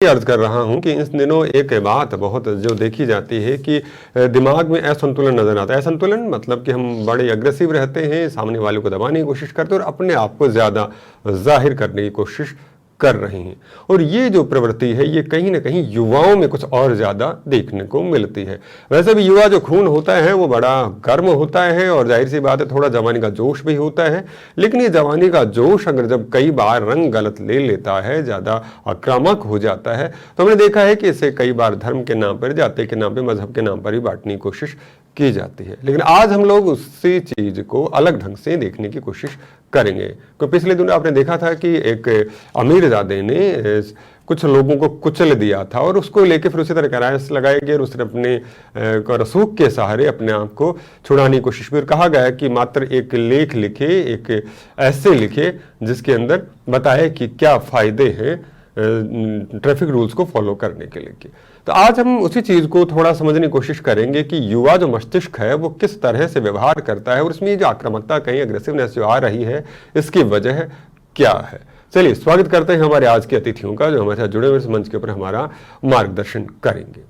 अर्ज कर रहा हूं कि इस दिनों एक बात बहुत जो देखी जाती है कि दिमाग में असंतुलन नजर आता है। असंतुलन मतलब कि हम बड़े अग्रेसिव रहते हैं, सामने वाले को दबाने की कोशिश करते हैं और अपने आप को ज़्यादा जाहिर करने की कोशिश कर रहे हैं। और ये जो प्रवृत्ति है ये कहीं ना कहीं युवाओं में कुछ और ज़्यादा देखने को मिलती है। वैसे भी युवा जो खून होता है वो बड़ा गर्म होता है और जाहिर सी बात है थोड़ा जवानी का जोश भी होता है, लेकिन ये जवानी का जोश अगर जब कई बार रंग गलत ले लेता है, ज़्यादा आक्रामक हो जाता है, तो हमने देखा है कि इसे कई बार धर्म के नाम पर, जाति के नाम पर, मजहब के नाम पर ही बांटने की कोशिश की जाती है। लेकिन आज हम लोग उसी चीज को अलग ढंग से देखने की कोशिश करेंगे। क्योंकि पिछले दिनों आपने देखा था कि एक अमीरजादे ने कुछ लोगों को कुचल दिया था और उसको लेके फिर उसी तरह करास लगाया गया और उसने अपने रसूख के सहारे अपने आप को छुड़ाने की कोशिश की। और कहा गया कि मात्र एक लेख लिखे, एक ऐसे लिखे जिसके अंदर बताए कि क्या फायदे हैं ट्रैफिक रूल्स को फॉलो करने के लिए। तो आज हम उसी चीज को थोड़ा समझने की कोशिश करेंगे कि युवा जो मस्तिष्क है वो किस तरह से व्यवहार करता है और इसमें जो आक्रामकता, कहीं अग्रेसिवनेस जो आ रही है, इसकी वजह क्या है। चलिए स्वागत करते हैं हमारे आज के अतिथियों का जो हमारे साथ जुड़े हुए इस मंच के ऊपर हमारा मार्गदर्शन करेंगे।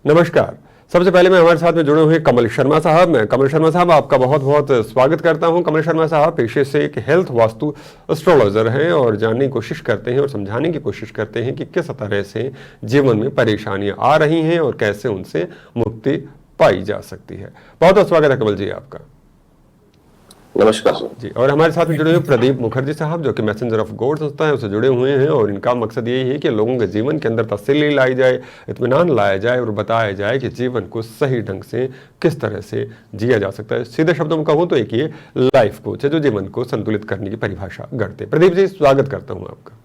नमस्कार, सबसे पहले मैं हमारे साथ में जुड़े हुए कमल शर्मा साहब। मैं कमल शर्मा साहब आपका बहुत बहुत स्वागत करता हूं। कमल शर्मा साहब पेशे से एक हेल्थ वास्तु एस्ट्रोलॉजर हैं और जानने की कोशिश करते हैं और समझाने की कोशिश करते हैं कि किस तरह से जीवन में परेशानियां आ रही हैं और कैसे उनसे मुक्ति पाई जा सकती है। बहुत बहुत स्वागत है कमल जी आपका। नमस्कार सर जी। और हमारे साथ में जुड़े हुए प्रदीप मुखर्जी साहब जो कि मैसेंजर ऑफ गॉड संस्था है उससे जुड़े हुए हैं और इनका मकसद यही है कि लोगों के जीवन के अंदर तसल्ली लाई जाए, इत्मीनान लाया जाए और बताया जाए कि जीवन को सही ढंग से किस तरह से जिया जा सकता है। सीधे शब्दों में कहूँ तो एक ये लाइफ कोच है जो जीवन को संतुलित करने की परिभाषा गढ़ते। प्रदीप जी स्वागत करता हूँ आपका।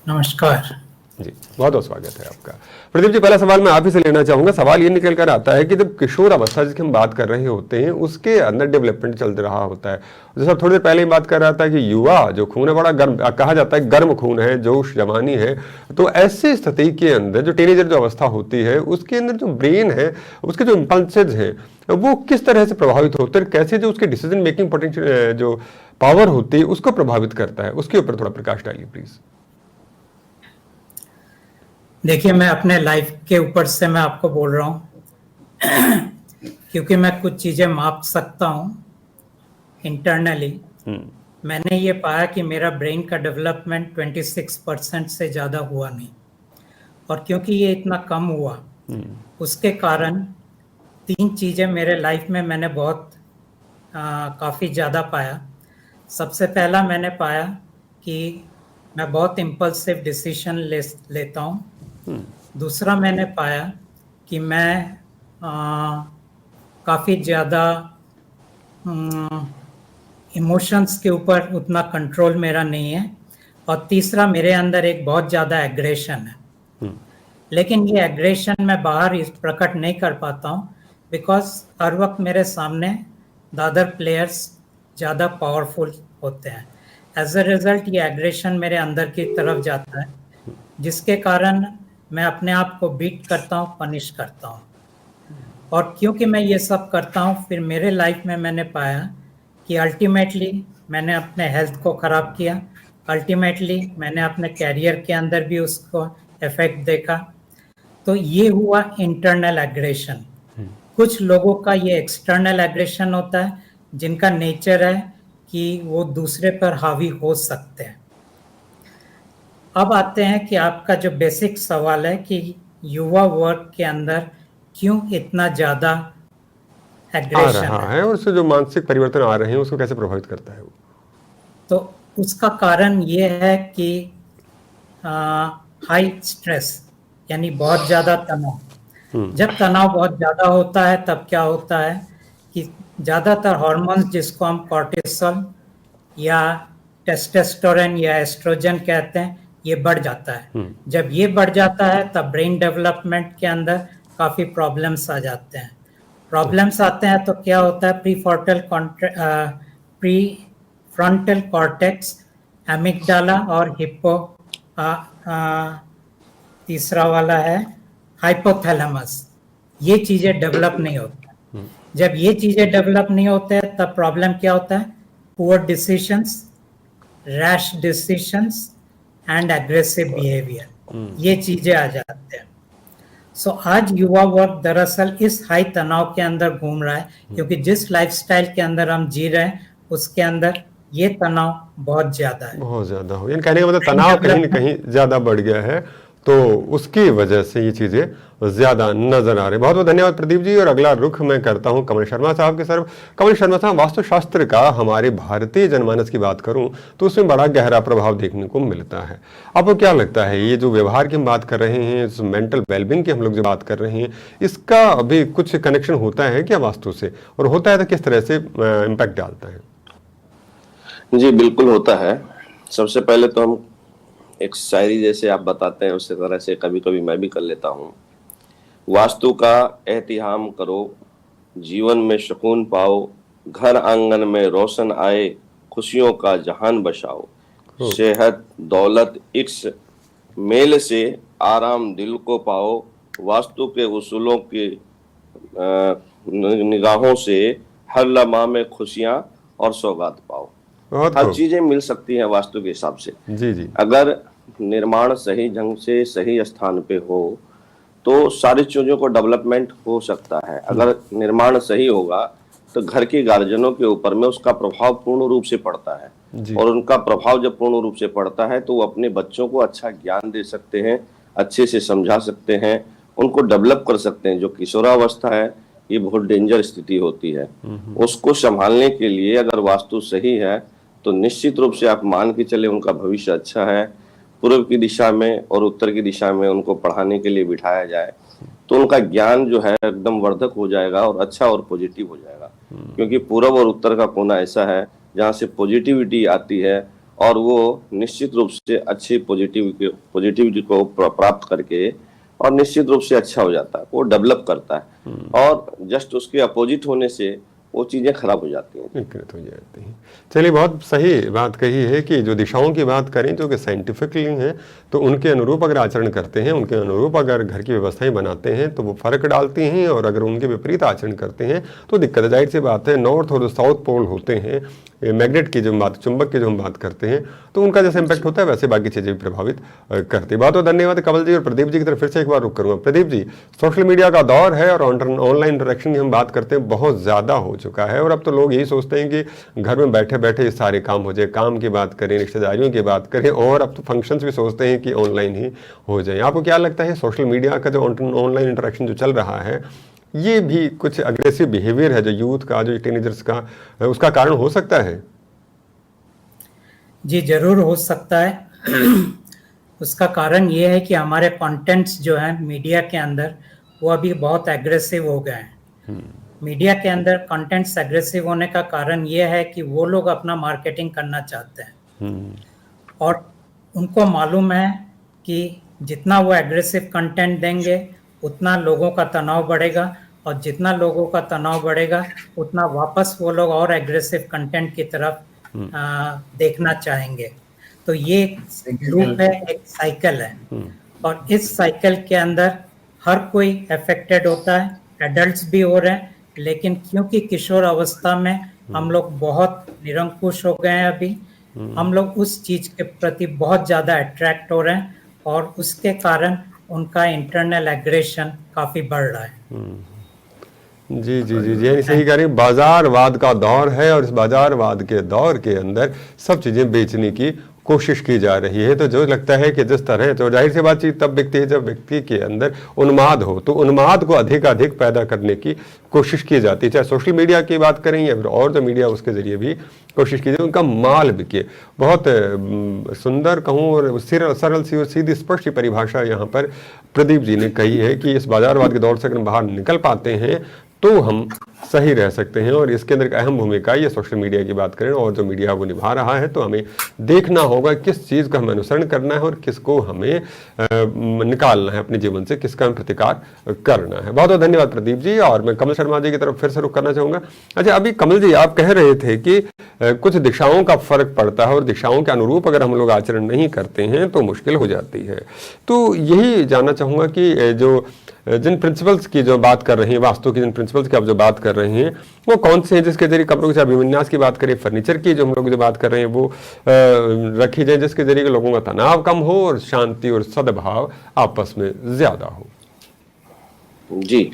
नमस्कार जी, बहुत बहुत स्वागत है आपका। प्रदीप जी, पहला सवाल मैं आप ही से लेना चाहूंगा। सवाल ये निकल कर आता है कि जब किशोर अवस्था जिसकी हम बात कर रहे होते हैं उसके अंदर डेवलपमेंट चल रहा होता है, जैसा थोड़ी देर पहले ही बात कर रहा था कि युवा जो खून है बड़ा गर्म कहा जाता है, गर्म खून है, जोश जवानी है। तो ऐसी स्थिति के अंदर जो टीनेजर जो अवस्था होती है उसके अंदर जो ब्रेन है, उसके जो इम्पल्सेस हैं वो किस तरह से प्रभावित होते हैं, कैसे जो उसके डिसीजन मेकिंग पोटेंशियल जो पावर होती है उसको प्रभावित करता है, उसके ऊपर थोड़ा प्रकाश डालिए प्लीज। देखिए, मैं अपने लाइफ के ऊपर से मैं आपको बोल रहा हूँ क्योंकि मैं कुछ चीज़ें माप सकता हूँ इंटरनली। मैंने ये पाया कि मेरा ब्रेन का डेवलपमेंट 26% से ज़्यादा हुआ नहीं, और क्योंकि ये इतना कम हुआ उसके कारण 3 चीज़ें मेरे लाइफ में मैंने बहुत काफ़ी ज़्यादा पाया। सबसे पहला मैंने पाया कि मैं बहुत इम्पल्सिव डिसीजन लेता हूँ। दूसरा मैंने पाया कि मैं काफ़ी ज़्यादा इमोशंस के ऊपर उतना कंट्रोल मेरा नहीं है। और तीसरा मेरे अंदर एक बहुत ज़्यादा एग्रेशन है, लेकिन ये एग्रेशन मैं बाहर प्रकट नहीं कर पाता हूँ बिकॉज हर वक्त मेरे सामने द अदर प्लेयर्स ज़्यादा पावरफुल होते हैं। एज अ रिजल्ट ये एग्रेशन मेरे अंदर की तरफ जाता है, जिसके कारण मैं अपने आप को बीट करता हूँ, पनिश करता हूँ। और क्योंकि मैं ये सब करता हूँ, फिर मेरे लाइफ में मैंने पाया कि अल्टीमेटली मैंने अपने हेल्थ को ख़राब किया, अल्टीमेटली मैंने अपने कैरियर के अंदर भी उसको इफेक्ट देखा। तो ये हुआ इंटरनल एग्रेशन। कुछ लोगों का ये एक्सटर्नल एग्रेशन होता है जिनका नेचर है कि वो दूसरे पर हावी हो सकते हैं। अब आते हैं कि आपका जो बेसिक सवाल है कि युवा वर्ग के अंदर क्यों इतना ज्यादा एग्रेशन आ रहा है और उससे जो मानसिक परिवर्तन आ रहे हैं उसको कैसे प्रभावित करता है वो। तो उसका कारण ये है कि हाई स्ट्रेस यानी बहुत ज्यादा तनाव। जब तनाव बहुत ज्यादा होता है तब क्या होता है कि ज्यादातर हार्मोन्स जिसको हम कॉर्टिसोल या टेस्टोस्टेरोन या एस्ट्रोजन कहते हैं ये बढ़ जाता है। जब ये बढ़ जाता है तब ब्रेन डेवलपमेंट के अंदर काफी प्रॉब्लम्स आ जाते हैं। प्रॉब्लम्स आते हैं तो क्या होता है, प्रीफ्रंटल कॉर्टेक्स, एमिगडाला और हिप्पो तीसरा वाला है हाइपोथैलेमस, ये चीजें डेवलप नहीं होती। जब ये चीजें डेवलप नहीं होते तब प्रॉब्लम क्या होता है, poor decisions, rash decisions and aggressive behaviour, ये चीजें आ जाते हैं। सो आज युवा वर्ग दरअसल इस हाई तनाव के अंदर घूम रहा है, क्योंकि जिस लाइफस्टाइल के अंदर हम जी रहे हैं उसके अंदर ये तनाव बहुत ज्यादा है। बहुत ज्यादा हो, यानी कहने का मतलब तनाव कहीं न कहीं ज्यादा बढ़ गया है, तो उसकी वजह से ये चीजें ज्यादा नजर आ रही। बहुत बहुत धन्यवाद प्रदीप जी। और अगला रुख मैं करता हूं कमल शर्मा साहब के तरफ। कमल शर्मा साहब, वास्तुशास्त्र का हमारे भारतीय जनमानस की बात करूं तो उसमें बड़ा गहरा प्रभाव देखने को मिलता है। आपको क्या लगता है, ये जो व्यवहार की हम बात कर रहे हैं, इस मेंटल वेलबींग की हम लोग जो बात कर रहे हैं, इसका अभी कुछ कनेक्शन होता है क्या वास्तु से, और होता है तो किस तरह से इम्पैक्ट डालता है? जी बिल्कुल होता है। सबसे पहले तो हम एक शायरी जैसे आप बताते हैं उसी तरह से कभी कभी मैं भी कर लेता हूँ। वास्तु का एहतियाम करो, जीवन में सुकून पाओ, घर आंगन में रोशन आए, खुशियों का जहान बसाओ, सेहत दौलत इक्स मेल से आराम दिल को पाओ, वास्तु के उसूलों के निगाहों से हर लम्हा में खुशियां और सौगात पाओ। हर चीजें मिल सकती हैं वास्तु के हिसाब से। जी जी। अगर निर्माण सही ढंग से सही स्थान पे हो तो सारी चीजों को डेवलपमेंट हो सकता है। अगर निर्माण सही होगा तो घर के गार्जियनों के ऊपर में उसका प्रभाव पूर्ण रूप से पड़ता है, और उनका प्रभाव जब पूर्ण रूप से पड़ता है तो वो अपने बच्चों को अच्छा ज्ञान दे सकते हैं, अच्छे से समझा सकते हैं, उनको डेवलप कर सकते हैं। जो किशोरावस्था है ये बहुत डेंजर स्थिति होती है, उसको संभालने के लिए अगर वास्तु सही है तो निश्चित रूप से आप मान के चले उनका भविष्य अच्छा है। पूर्व की दिशा में और उत्तर की दिशा में उनको पढ़ाने के लिए बिठाया जाए तो उनका ज्ञान जो है एकदम वर्धक हो जाएगा और अच्छा और पॉजिटिव हो जाएगा। क्योंकि पूर्व और उत्तर का कोना ऐसा है जहाँ से पॉजिटिविटी आती है और वो निश्चित रूप से अच्छी पॉजिटिविटी को प्राप्त करके और निश्चित रूप से अच्छा हो जाता है, वो डेवलप करता है। और जस्ट उसके अपोजिट होने से वो चीजें खराब हो जाती हैं, विकृत हो जाती हैं। चलिए, बहुत सही बात कही है कि जो दिशाओं की बात करें जो कि साइंटिफिकली हैं, तो उनके अनुरूप अगर आचरण करते हैं, उनके अनुरूप अगर घर की व्यवस्थाएं बनाते हैं तो वो फर्क डालती हैं, और अगर उनके विपरीत आचरण करते हैं तो दिक्कत है। जाहिर सी बात है, नॉर्थ और साउथ पोल होते हैं, मैग्नेट की जो बात, चुंबक की जो हम बात करते हैं, तो उनका जैसे इम्पैक्ट होता है वैसे बाकी चीजें भी प्रभावित करती है। बहुत धन्यवाद कमल जी। और प्रदीप जी की तरफ फिर से एक बार रुक करूंगा। प्रदीप जी, सोशल मीडिया का दौर है और ऑनलाइन इंटरेक्शन की हम बात करते हैं, बहुत ज्यादा हो चुका है, और अब तो लोग यही सोचते हैं कि घर में बैठे बैठे सारे काम हो जाए, काम की बात करें, रिश्तेदारियों की बात करें, और अब तो फंक्शंस भी सोचते हैं कि ऑनलाइन ही हो जाए। आपको क्या लगता है, सोशल मीडिया का जो ऑनलाइन इंटरेक्शन जो चल रहा है, ये भी कुछ अग्रेसिव बिहेवियर है जो यूथ का, जो टीनेजर्स का, उसका कारण हो सकता है? जी जरूर हो सकता है। उसका कारण ये है कि हमारे कंटेंट्स जो है मीडिया के अंदर वो अभी बहुत एग्रेसिव हो गए हैं। मीडिया के अंदर कंटेंट्स एग्रेसिव होने का कारण ये है कि वो लोग अपना मार्केटिंग करना चाहते हैं, और उनको मालूम है कि जितना वो एग्रेसिव कंटेंट देंगे उतना लोगों का तनाव बढ़ेगा, और जितना लोगों का तनाव बढ़ेगा उतना वापस वो लोग और एग्रेसिव कंटेंट की तरफ देखना चाहेंगे। तो ये एक लूप है, एक साइकिल है, और इस साइकिल के अंदर हर कोई अफेक्टेड होता है, एडल्ट्स भी हो रहे हैं। लेकिन क्योंकि किशोर अवस्था में हम लोग बहुत निरंकुश हो गए हैं, अभी हम लोग उस चीज के प्रति बहुत ज्यादा अट्रैक्ट हो रहे हैं, और उसके कारण उनका इंटरनल एग्रेशन काफी बढ़ रहा है। जी जी जी जी, सही कह रही। बाजारवाद का दौर है, और इस बाजारवाद के दौर के अंदर सब चीजें बेचने की कोशिश की जा रही है। तो जो लगता है कि जिस तरह, तो जाहिर सी बात चीज तब दिखती है जब व्यक्ति के अंदर उन्माद हो, तो उन्माद को अधिक पैदा करने की कोशिश की जाती है। चाहे सोशल मीडिया की बात करें या फिर और जो मीडिया उसके जरिए भी कोशिश की जाए उनका माल बिके। बहुत सुंदर कहूँ और सरल सी और सीधी स्पष्ट परिभाषा यहाँ पर प्रदीप जी ने कही है कि इस बाजारवाद के दौर से अगर बाहर निकल पाते हैं तो हम सही रह सकते हैं। और इसके अंदर एक अहम भूमिका ये सोशल मीडिया की बात करें, और जो मीडिया वो निभा रहा है, तो हमें देखना होगा किस चीज़ का हमें अनुसरण करना है और किसको हमें निकालना है अपने जीवन से, किसका हमें प्रतिकार करना है। बहुत बहुत धन्यवाद प्रदीप जी। और मैं कमल शर्मा जी की तरफ फिर से रुख करना चाहूँगा। अच्छा, अभी कमल जी आप कह रहे थे कि कुछ दिशाओं का फर्क पड़ता है, और दिशाओं के अनुरूप अगर हम लोग आचरण नहीं करते हैं तो मुश्किल हो जाती है। तो यही जानना चाहूँगा कि जो जिन प्रिंसिपल्स की जो बात कर रही हैं, वास्तु की जिन प्रिंसिपल्स की आप जो बात कर रहे हैं, वो कौन से हैं जिसके जरिए कपड़ों के अभिविन्यास की बात करें, फर्नीचर की जो हम लोग जो बात कर रहे हैं वो रखी जाए, जिसके जरिए लोगों का तनाव कम हो और शांति और सद्भाव आपस में ज्यादा हो? जी,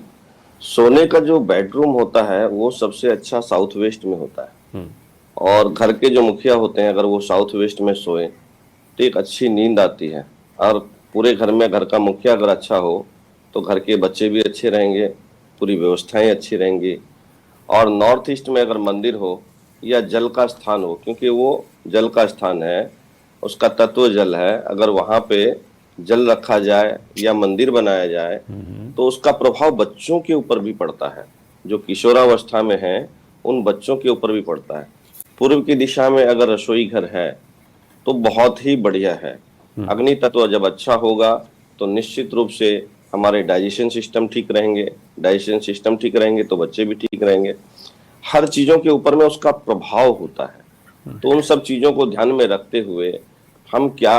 सोने का जो बेडरूम होता है वो सबसे अच्छा साउथ वेस्ट में होता है। और घर के जो मुखिया होते हैं अगर वो साउथ वेस्ट में सोए तो एक अच्छी नींद आती है। और पूरे घर में घर का मुखिया अगर अच्छा हो तो घर के बच्चे भी अच्छे रहेंगे, पूरी व्यवस्थाएं अच्छी रहेंगी। और नॉर्थ ईस्ट में अगर मंदिर हो या जल का स्थान हो, क्योंकि वो जल का स्थान है, उसका तत्व जल है, अगर वहां पे जल रखा जाए या मंदिर बनाया जाए तो उसका प्रभाव बच्चों के ऊपर भी पड़ता है, जो किशोरावस्था में हैं उन बच्चों के ऊपर भी पड़ता है। पूर्व की दिशा में अगर रसोई घर है तो बहुत ही बढ़िया है। अग्नि तत्व जब अच्छा होगा तो निश्चित रूप से हमारे डाइजेशन सिस्टम ठीक रहेंगे, डाइजेशन सिस्टम ठीक रहेंगे तो बच्चे भी ठीक रहेंगे। हर चीजों के ऊपर में उसका प्रभाव होता है। तो उन सब चीजों को ध्यान में रखते हुए हम क्या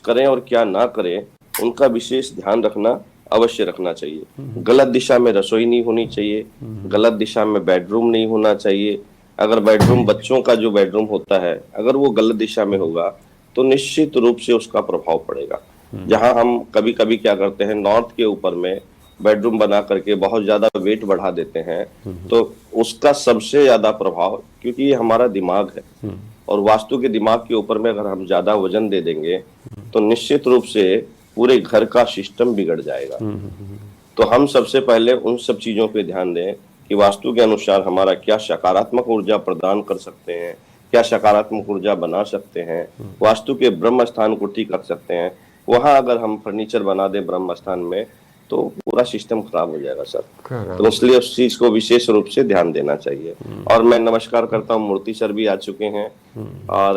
करें और क्या ना करें, उनका विशेष ध्यान रखना अवश्य रखना चाहिए। गलत दिशा में रसोई नहीं होनी चाहिए, गलत दिशा में बेडरूम नहीं होना चाहिए। अगर बेडरूम, बच्चों का जो बेडरूम होता है, अगर वो गलत दिशा में होगा तो निश्चित रूप से उसका प्रभाव पड़ेगा। जहां हम कभी कभी क्या करते हैं, नॉर्थ के ऊपर में बेडरूम बना करके बहुत ज्यादा वेट बढ़ा देते हैं, तो उसका सबसे ज्यादा प्रभाव, क्योंकि ये हमारा दिमाग है और वास्तु के दिमाग के ऊपर में अगर हम ज्यादा वजन दे देंगे तो निश्चित रूप से पूरे घर का सिस्टम बिगड़ जाएगा। तो हम सबसे पहले उन सब चीजों पे ध्यान दें कि वास्तु के अनुसार हमारा क्या सकारात्मक ऊर्जा प्रदान कर सकते हैं, क्या सकारात्मक ऊर्जा बना सकते हैं, वास्तु के ब्रह्म स्थान को ठीक कर सकते हैं। वहां अगर हम फर्नीचर बना दें ब्रह्म स्थान में तो पूरा सिस्टम खराब हो जाएगा सर। तो इसलिए उस चीज को विशेष रूप से ध्यान देना चाहिए। और मैं नमस्कार करता हूँ, मूर्ति सर भी आ चुके हैं और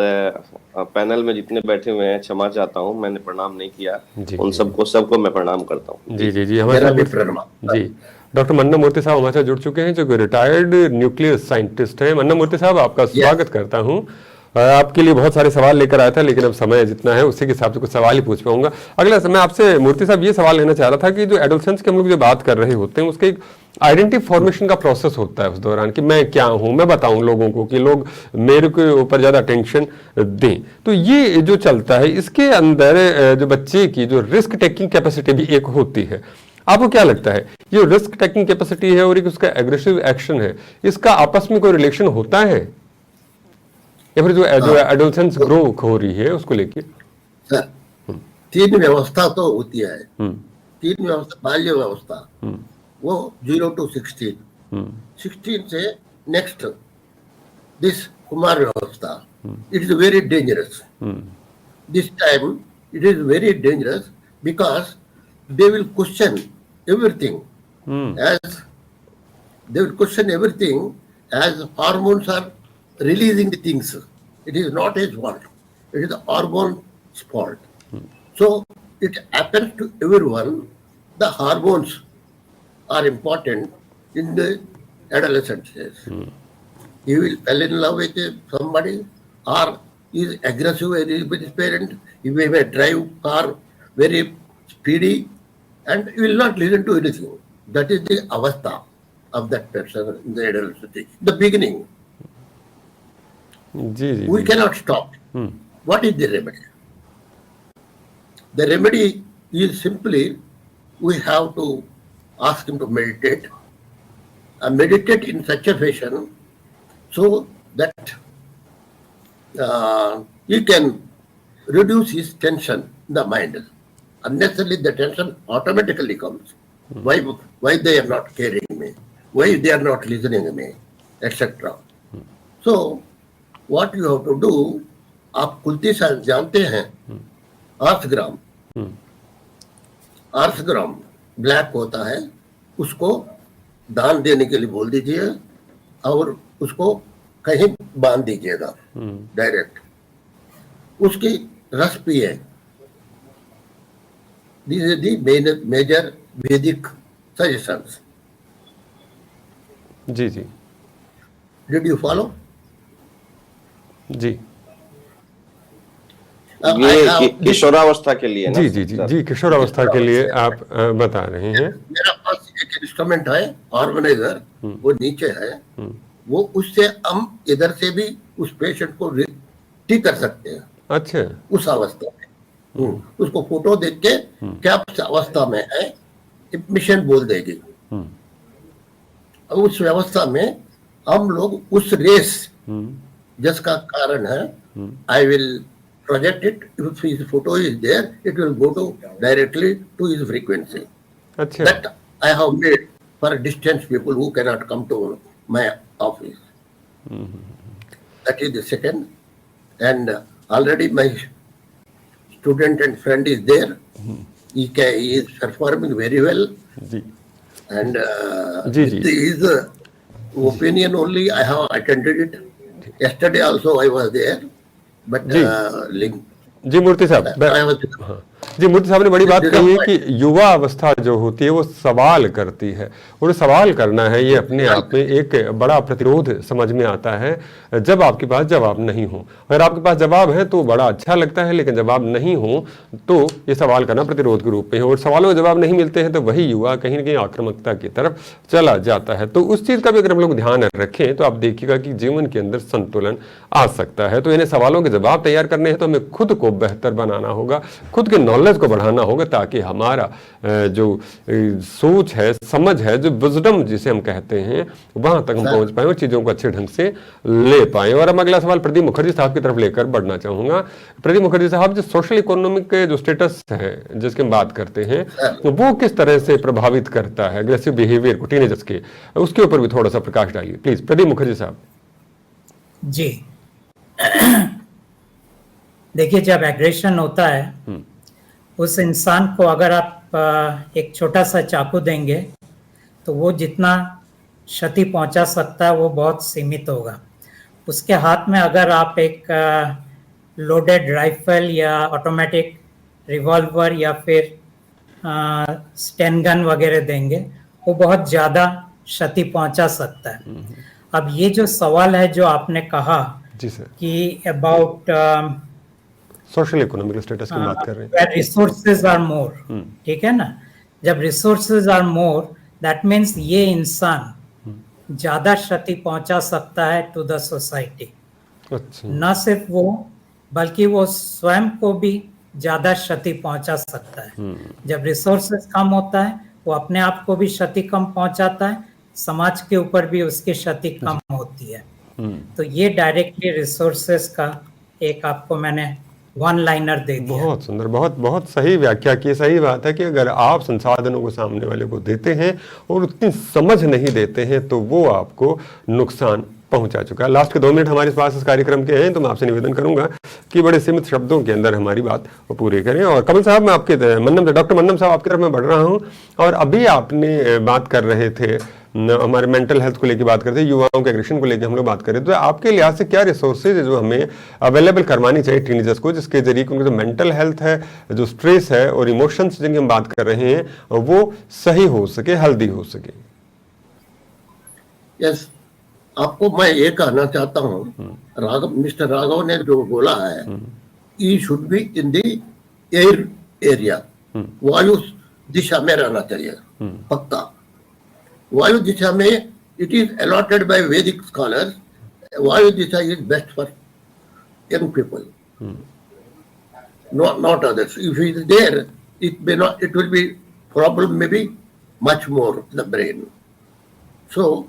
पैनल में जितने बैठे हुए हैं, क्षमा चाहता हूँ मैंने प्रणाम नहीं किया, उन सबको मैं प्रणाम करता हूँ। जी जी जी, हमारे साथ जी डॉक्टर मन्ना मूर्ति साहब हमारे साथ जुड़ चुके हैं, जो रिटायर्ड न्यूक्लियर साइंटिस्ट हैं। मन्ना मूर्ति साहब, आपका स्वागत करता हूं। आपके लिए बहुत सारे सवाल लेकर आया था, लेकिन अब समय जितना है उसी के हिसाब से कुछ सवाल ही पूछ पाऊंगा। अगला मैं आपसे मूर्ति साहब ये सवाल लेना चाह रहा था कि जो एडोलसेंस की हम लोग जो बात कर रहे होते हैं, उसके एक आइडेंटिटी फॉर्मेशन का प्रोसेस होता है उस दौरान कि मैं क्या हूं, मैं बताऊं लोगों को कि लोग मेरे के ऊपर ज्यादा अटेंशन दें। तो ये जो चलता है, इसके अंदर जो बच्चे की जो रिस्क टेकिंग कैपेसिटी भी एक होती है। आपको क्या लगता है, ये रिस्क टेकिंग कैपेसिटी है और एक उसका एग्रेसिव एक्शन है, इसका आपस में कोई रिलेशन होता है, या फिर जो एडोलसेंस ग्रो हो रही है उसको लेके? सर, तीन व्यवस्था तो होती है। तीन व्यवस्था, बाल्य व्यवस्था वो 0 to 16, 16 से नेक्स्ट दिस कुमार व्यवस्था, it is very dangerous. This time it is very dangerous because they will question everything as they will question everything as hormones are releasing the things. It is not his fault, it is the hormone's fault. So it happens to everyone. The hormones are important in the adolescent stage. He will fall in love with somebody, or he is aggressive with his parent. He may drive car very speedy and he will not listen to anything. That is the avastha of that person in the adolescent stage, the beginning. We cannot stop. What is the remedy? The remedy is simply we have to ask him to meditate, and meditate in such a fashion so that he can reduce his tension in the mind. Unnecessarily the tension automatically comes. Why they are not caring me? Why they are not listening to me, etc. So what you have to do, आप कुल्ती साल जानते हैं, 8 ग्राम black होता है, उसको दान देने के लिए बोल दीजिए और उसको कहीं बांध दीजिएगा डायरेक्ट, उसकी रस पिए। These are the major Vedic suggestions. Ji ji, Did you follow? जी ये किशोरावस्था के लिए ना? जी जी जी जी, किशोरावस्था के लिए आप बता रहे हैं। मेरा पास एक इंस्ट्रूमेंट है, हार्मोनाइजर, वो नीचे है, वो उससे हम इधर से भी उस पेशेंट को ठीक कर सकते हैं। अच्छा, उस अवस्था में उसको फोटो देख के क्या अवस्था में है मिशन बोल देगी। उस व्यवस्था में हम लोग उस रेस जिसका कारण है, I will project it, if his photo is there it will go to directly to his frequency. अच्छा, that I have made for distance people who can not come to my office. That is the second, and already my student and friend is there. He is performing very well. जी And जी, with जी। his opinion only I have attended it. Yesterday also I was there, but जी। जी मूर्ति साहब, I was हाँ जी, मूर्ति साहब ने बड़ी बात कही है कि युवा अवस्था जो होती है वो सवाल करती है, और सवाल करना है ये अपने आप में एक बड़ा प्रतिरोध समझ में आता है जब आपके पास जवाब नहीं हो। अगर आपके पास जवाब है तो बड़ा अच्छा लगता है, लेकिन जवाब नहीं हो तो ये सवाल करना प्रतिरोध के रूप में है, और सवालों के जवाब नहीं मिलते हैं तो वही युवा कहीं ना कहीं आक्रामकता की तरफ चला जाता है। तो उस चीज़ का भी अगर हम लोग ध्यान रखें तो आप देखिएगा कि जीवन के अंदर संतुलन आ सकता है। तो इन्हें सवालों के जवाब तैयार करने हैं तो हमें खुद को बेहतर बनाना होगा, खुद के नॉलेज को बढ़ाना होगा, ताकि हमारा जो सोच है, समझ है, जो विजडम जिसे हम कहते हैं, वहां तक हम पहुंच पाए और चीजों को अच्छे ढंग से ले पाए। और हम अगला सवाल प्रदीप मुखर्जी साहब की तरफ लेकर बढ़ना चाहूंगा। प्रदीप मुखर्जी साहब, जो सोशल इकोनॉमिक जो स्टेटस है जिसकी हम बात करते हैं, तो वो किस तरह से प्रभावित करता है एग्रेसिव बिहेवियर को टीनेजर्स के, उसके ऊपर भी थोड़ा सा प्रकाश डालिए प्लीज प्रदीप मुखर्जी साहब। जी देखिए, जब एग्रेशन होता है उस इंसान को अगर आप एक छोटा सा चाकू देंगे तो वो जितना क्षति पहुंचा सकता है वो बहुत सीमित होगा। उसके हाथ में अगर आप एक लोडेड राइफल या ऑटोमेटिक रिवॉल्वर या फिर स्टेन गन वगैरह देंगे, वो बहुत ज़्यादा क्षति पहुंचा सकता है। अब ये जो सवाल है जो आपने कहा जी सर, कि अबाउट सोशल इकोनॉमिक स्टेटस की बात कर रहे हैं, रिसोर्सेज आर मोर, ठीक है ना। जब resources are more, that means ये इंसान ज्यादा क्षति पहुंचा सकता है टू द सोसाइटी। अच्छा, न सिर्फ वो बल्कि वो स्वयं को भी ज्यादा क्षति पहुंचा सकता है। जब रिसोर्सेज कम होता है वो अपने आप को भी क्षति कम पहुंचाता है, समाज के ऊपर भी उसकी क्षति कम होती है। तो ये डायरेक्टली रिसोर्सेज का एक आपको मैंने वन लाइनर दे दिया। बहुत सुंदर, बहुत बहुत सही व्याख्या की। सही बात है कि अगर आप संसाधनों को सामने वाले को देते हैं और उतनी समझ नहीं देते हैं तो वो आपको नुकसान पहुंचा चुका है। लास्ट के 2 मिनट हमारे पास इस कार्यक्रम के हैं, तो मैं आपसे निवेदन करूंगा कि बड़े सीमित शब्दों के अंदर हमारी बात वो पूरी करें। और कमल साहब, मैं आपके डॉक्टर मन्नम साहब आपकी तरफ मैं बढ़ रहा हूं, और अभी आपने बात कर रहे थे हमारे मेंटल हेल्थ को लेकर बात करते हैं, युवाओं के एग्रेशन को लेकर हम लोग बात करें, तो आपके लिहाज से क्या रिसोर्सेज जो हमें अवेलेबल करवानी चाहिए टीनेजर्स को, जिसके जरिए उनकी जो मेंटल हेल्थ है, जो स्ट्रेस है और इमोशंस जिनकी हम बात कर रहे हैं, वो सही हो सके, हेल्दी हो सके? यस, आपको मैं ये कहना चाहता हूँ, मिस्टर राघव ने जो बोला है, he should be in the air area, वायु दिशा में रहना चाहिए पक्का। वायु दिशा में it is allotted by Vedic scholars, वायु दिशा is best for young people, not others. If it is there, it may not, it will be problem maybe much more the brain. So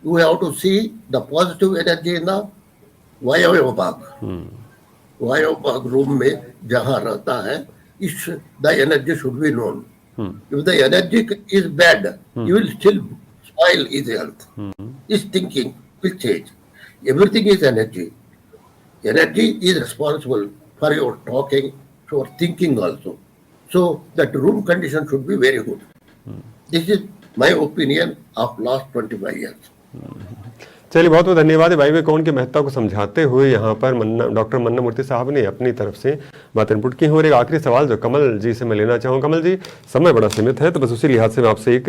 you have to see the positive energy in the वायव्य भाग। वायव्य भाग room में जहाँ रहता है, इस the energy should be known. If the energy is bad, you will still spoil his health. His thinking will change. Everything is energy. Energy is responsible for your talking, for thinking also. So that room condition should be very good. This is my opinion of last 25 years. चलिए, बहुत बहुत धन्यवाद भाई कौन की महत्ता को समझाते हुए यहाँ पर डॉक्टर मन्ना मूर्ति साहब ने अपनी तरफ से बात इनपुट की। और एक आखिरी सवाल जो कमल जी से मैं लेना चाहूँ। कमल जी, समय बड़ा सीमित है, तो बस उसी लिहाज से मैं आपसे एक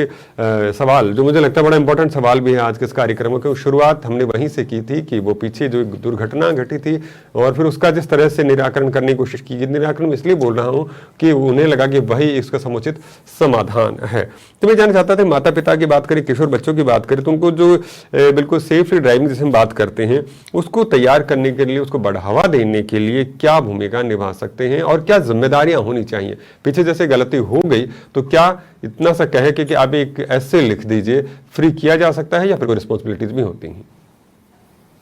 सवाल जो मुझे लगता है बड़ा इंपॉर्टेंट सवाल भी है आज के इस कार्यक्रम की। शुरुआत हमने वहीं से की थी कि वो पीछे जो दुर्घटना घटी थी और फिर उसका जिस तरह से निराकरण करने की कोशिश की। निराकरण में इसलिए बोल रहा हूँ कि उन्हें लगा कि वही इसका समुचित समाधान है। तो मैं जानना चाहता था, माता पिता की बात करें, किशोर बच्चों की बात करें, तो उनको जो बिल्कुल सेफ ड्राइविंग जिसे हम बात करते हैं उसको तैयार करने के लिए, उसको बढ़ावा देने के लिए क्या भूमिका निभा सकते हैं और क्या जिम्मेदारियां होनी चाहिए? पीछे जैसे गलती हो गई तो क्या इतना सा कहे कि आप एक ऐसे लिख दीजिए फ्री किया जा सकता है या फिर कोई रिस्पॉन्सिबिलिटीज भी होती हैं?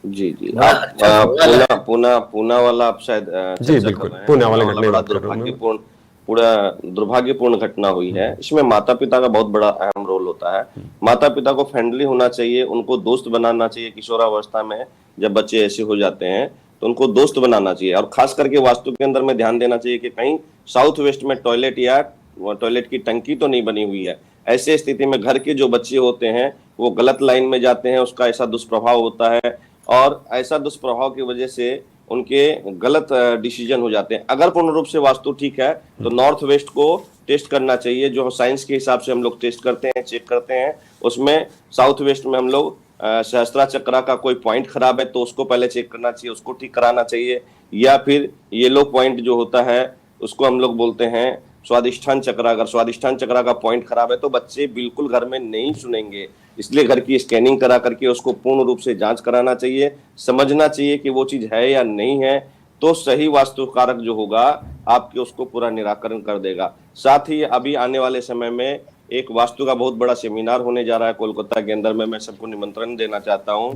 जी जी, आप पूना वाला आप शायद जी बिल्कुल, पूना वाला घटना पूरा दुर्भाग्यपूर्ण घटना हुई है। इसमें माता पिता का बहुत बड़ा अहम रोल होता है। माता पिता को फ्रेंडली होना चाहिए, उनको दोस्त बनाना चाहिए। किशोरावस्था में जब बच्चे ऐसे हो जाते हैं तो उनको दोस्त बनाना चाहिए, और खास करके वास्तु के अंदर में ध्यान देना चाहिए कि कहीं साउथ वेस्ट में टॉयलेट या टॉयलेट की टंकी तो नहीं बनी हुई है। ऐसे स्थिति में घर के जो बच्चे होते हैं वो गलत लाइन में जाते हैं, उसका ऐसा दुष्प्रभाव होता है, और ऐसा दुष्प्रभाव की वजह से उनके गलत डिसीजन हो जाते हैं। अगर पूर्ण रूप से वास्तु ठीक है तो नॉर्थ वेस्ट को टेस्ट करना चाहिए, जो साइंस के हिसाब से हम लोग टेस्ट करते हैं, चेक करते हैं। उसमें साउथ वेस्ट में हम लोग सहस्त्रा चक्रा का कोई पॉइंट खराब है तो उसको पहले चेक करना चाहिए, उसको ठीक कराना चाहिए। या फिर येलो पॉइंट जो होता है उसको हम लोग बोलते हैं स्वादिष्ठान चक्रा। अगर स्वादिष्ठान चक्रा का पॉइंट खराब है तो बच्चे बिल्कुल घर में नहीं सुनेंगे, इसलिए घर की स्कैनिंग करा करके उसको पूर्ण रूप से जांच कराना चाहिए, समझना चाहिए कि वो चीज है या नहीं है, तो सही वास्तु कारक जो होगा आपके उसको पूरा निराकरण कर देगा। साथ ही अभी आने वाले समय में एक वास्तु का बहुत बड़ा सेमिनार होने जा रहा है कोलकाता के अंदर में, मैं सबको निमंत्रण देना चाहता हूँ।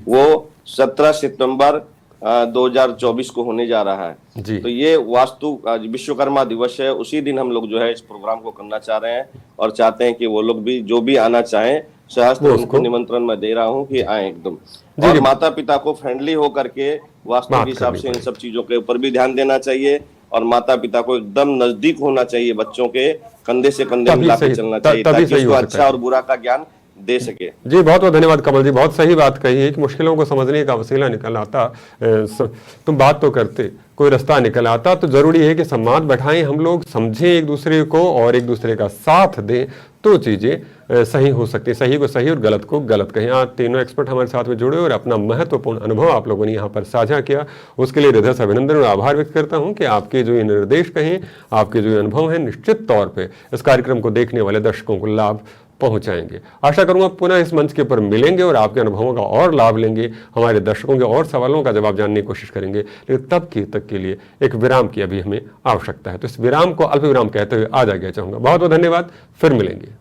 वो 17 सितंबर 2024 को होने जा रहा है जी। तो ये वास्तु विश्वकर्मा दिवस है, उसी दिन हम लोग जो है इस प्रोग्राम को करना चाह रहे हैं और चाहते हैं कि वो लोग भी जो भी आना चाहें सहस्त्र उनको निमंत्रण मैं दे रहा हूँ कि आए एकदम। और माता पिता को फ्रेंडली होकर के वास्तु के हिसाब से इन सब चीजों के ऊपर भी ध्यान देना चाहिए, और माता पिता को एकदम नजदीक होना चाहिए, बच्चों के कंधे से कंधे मिला के चलना चाहिए ताकि उसको अच्छा और बुरा का ज्ञान दे सके। जी बहुत बहुत धन्यवाद कमल जी, बहुत सही बात कही है कि मुश्किलों को समझने का वसीला निकल आता। तुम बात तो करते, कोई रास्ता निकल आता, तो जरूरी है कि संवाद बैठाएं, हम लोग समझें एक दूसरे को और एक दूसरे का साथ दें, तो चीजें सही हो सकती है। सही को सही और गलत को गलत कहें। आज तीनों एक्सपर्ट हमारे साथ में जुड़े और अपना महत्वपूर्ण अनुभव आप लोगों ने यहाँ पर साझा किया, उसके लिए हृदय से अभिनंदन और आभार व्यक्त करता हूँ कि आपके जो ये निर्देश कहें, आपके जो अनुभव हैं, निश्चित तौर पर इस कार्यक्रम को देखने वाले दर्शकों को लाभ पहुंचाएंगे। आशा करूंगा पुनः इस मंच के ऊपर मिलेंगे और आपके अनुभवों का और लाभ लेंगे, हमारे दर्शकों के और सवालों का जवाब जानने की कोशिश करेंगे। लेकिन तक के लिए एक विराम की अभी हमें आवश्यकता है, तो इस विराम को अल्प विराम कहते हुए आज आगे चाहूंगा। बहुत बहुत धन्यवाद, फिर मिलेंगे।